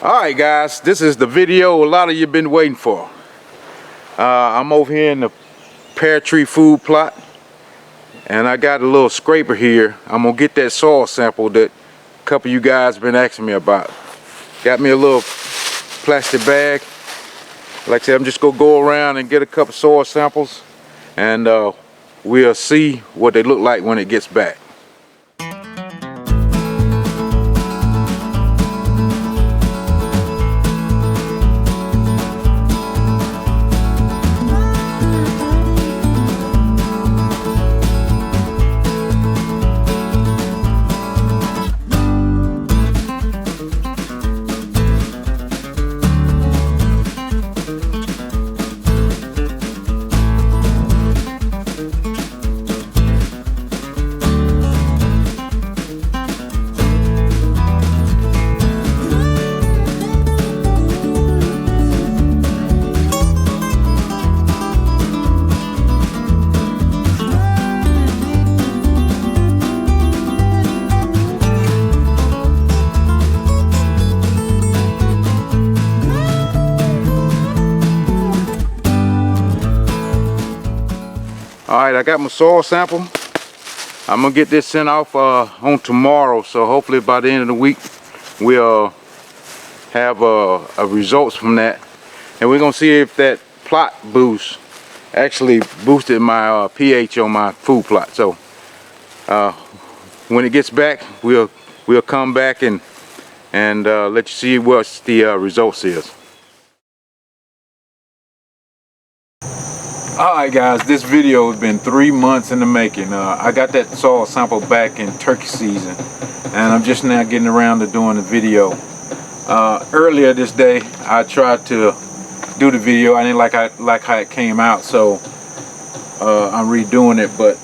Alright guys, this is the video a lot of you been waiting for. I'm over here in the pear tree food plot, and I got a little scraper here. I'm gonna get that soil sample that a couple of you guys been asking me about. Got me a little plastic bag. Like I said, I'm just gonna go around and get a couple soil samples, and we'll see what they look like when it gets back. Alright, I got my soil sample. I'm gonna get this sent off on tomorrow, so hopefully by the end of the week we'll have results from that, and we're gonna see if that plot boost actually boosted my pH on my food plot. So when it gets back, we'll come back and let you see what the results is. Alright guys, this video has been 3 months in the making. I got that soil sample back in turkey season, and I'm just now getting around to doing the video. Earlier this day I tried to do the video. I didn't like how it came out, so I'm redoing it. But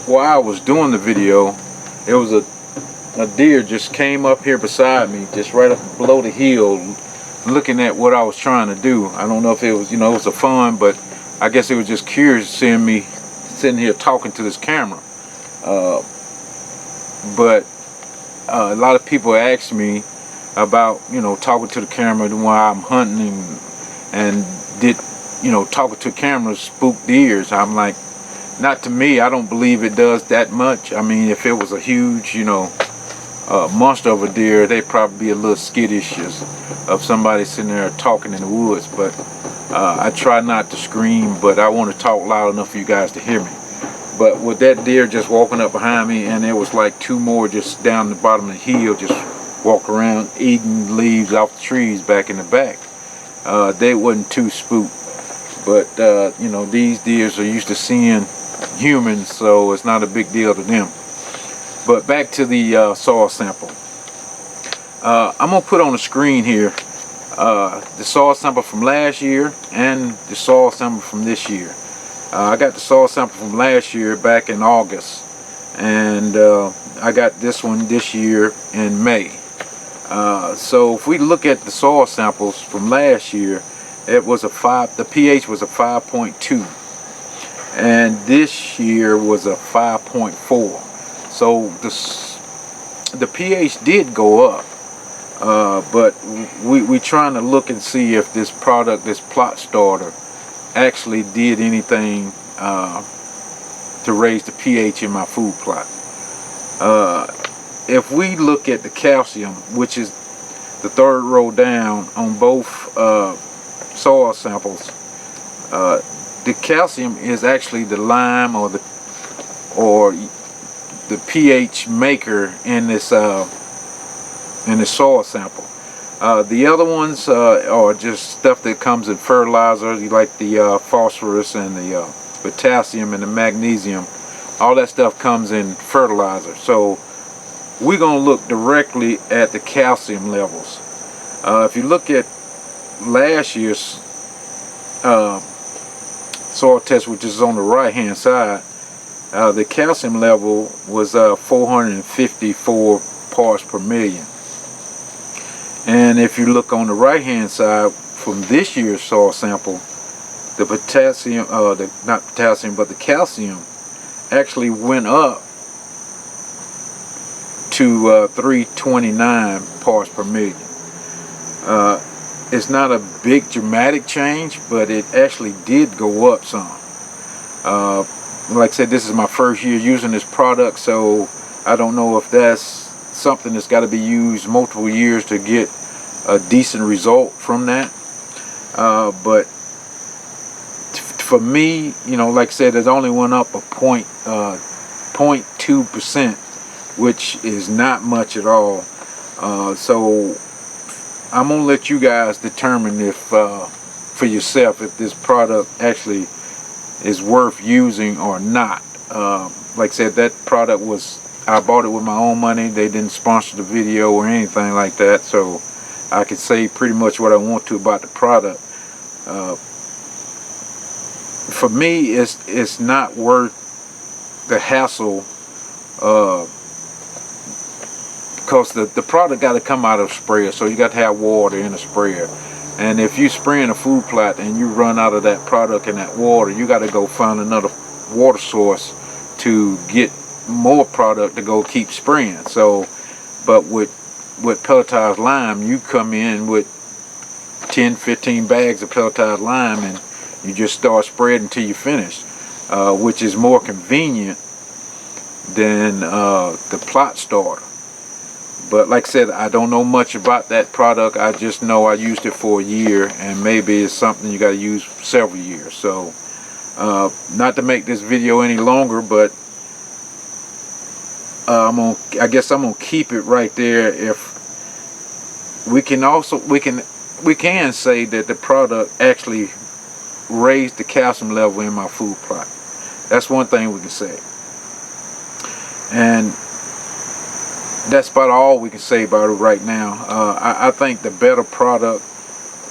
while I was doing the video, it was a deer just came up here beside me, just right up below the hill, looking at what I was trying to do. I don't know if it was, it was a fun, but I guess it was just curious seeing me sitting here talking to this camera. But a lot of people ask me about, talking to the camera while I'm hunting, and did, talking to cameras spook deers. I'm like, not to me. I don't believe it does that much. I mean, if it was a huge, monster of a deer, they'd probably be a little skittish of somebody sitting there talking in the woods. But I try not to scream, but I want to talk loud enough for you guys to hear me. But with that deer just walking up behind me, and there was like 2 more just down the bottom of the hill, just walk around eating leaves off the trees back in the back. They wasn't too spooked, but these deers are used to seeing humans, so it's not a big deal to them. But back to the soil sample. I'm gonna put on the screen here the soil sample from last year and the soil sample from this year. I got the soil sample from last year back in August, and I got this one this year in May. So if we look at the soil samples from last year, it was the pH was a 5.2, and this year was a 5.4. So the pH did go up. But we trying to look and see if this product, this plot starter, actually did anything to raise the pH in my food plot. If we look at the calcium, which is the 3rd row down on both soil samples, the calcium is actually the lime or the pH maker in this soil sample. The other ones are just stuff that comes in fertilizer, like the phosphorus and the potassium and the magnesium. All that stuff comes in fertilizer. So we're going to look directly at the calcium levels. If you look at last year's soil test, which is on the right hand side, the calcium level was 454 parts per million. And if you look on the right hand side from this year's soil sample, the potassium, not potassium, but the calcium actually went up to 329 parts per million. It's not a big dramatic change, but it actually did go up some. Like I said, this is my first year using this product, so I don't know if that's something that's got to be used multiple years to get a decent result from that. But for me, you know, like I said, it only went up a 0.2%, which is not much at all. So I'm gonna let you guys determine if for yourself if this product actually is worth using or not. Like I said, that product I bought it with my own money. They didn't sponsor the video or anything like that, so I could say pretty much what I want to about the product. For me, it's not worth the hassle, because the product got to come out of a sprayer, so you got to have water in a sprayer. And if you spraying a food plot and you run out of that product and that water, you got to go find another water source to get more product to go keep spraying. So, but with pelletized lime, you come in with 10-15 bags of pelletized lime and you just start spreading until you finish, which is more convenient than the plot starter. But like I said, I don't know much about that product. I just know I used it for a year, and maybe it's something you got to use for several years. So not to make this video any longer, but I guess I'm gonna keep it right there. If we can say that the product actually raised the calcium level in my food plot. That's one thing we can say. And that's about all we can say about it right now. I think the better product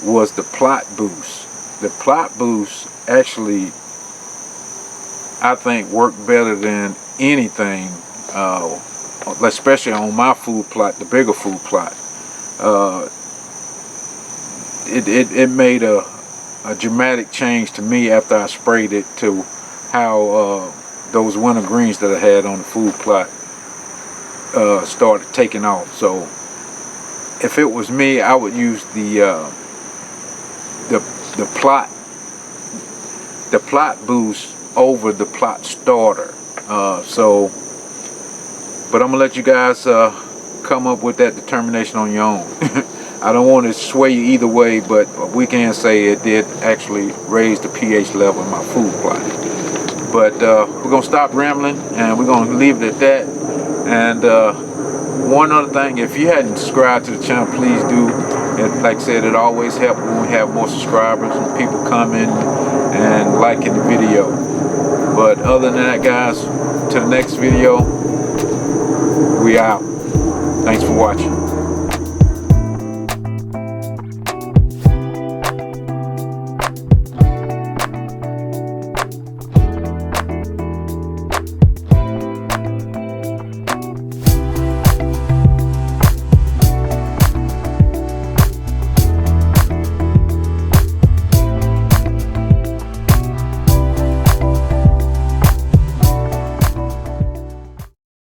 was the plot boost. The plot boost actually, I think, worked better than anything, especially on my food plot, the bigger food plot. It made a dramatic change to me after I sprayed it to how those winter greens that I had on the food plot started taking off. So if it was me, I would use the plot boost over the plot starter. But I'm gonna let you guys come up with that determination on your own. I don't want to sway you either way, but we can say it did actually raise the pH level in my food plot. But we're gonna stop rambling and we're gonna leave it at that. And one other thing, if you hadn't subscribed to the channel, please do. And like I said, it always helps when we have more subscribers and people coming and liking the video. But other than that, guys, to the next video, we out. Thanks for watching.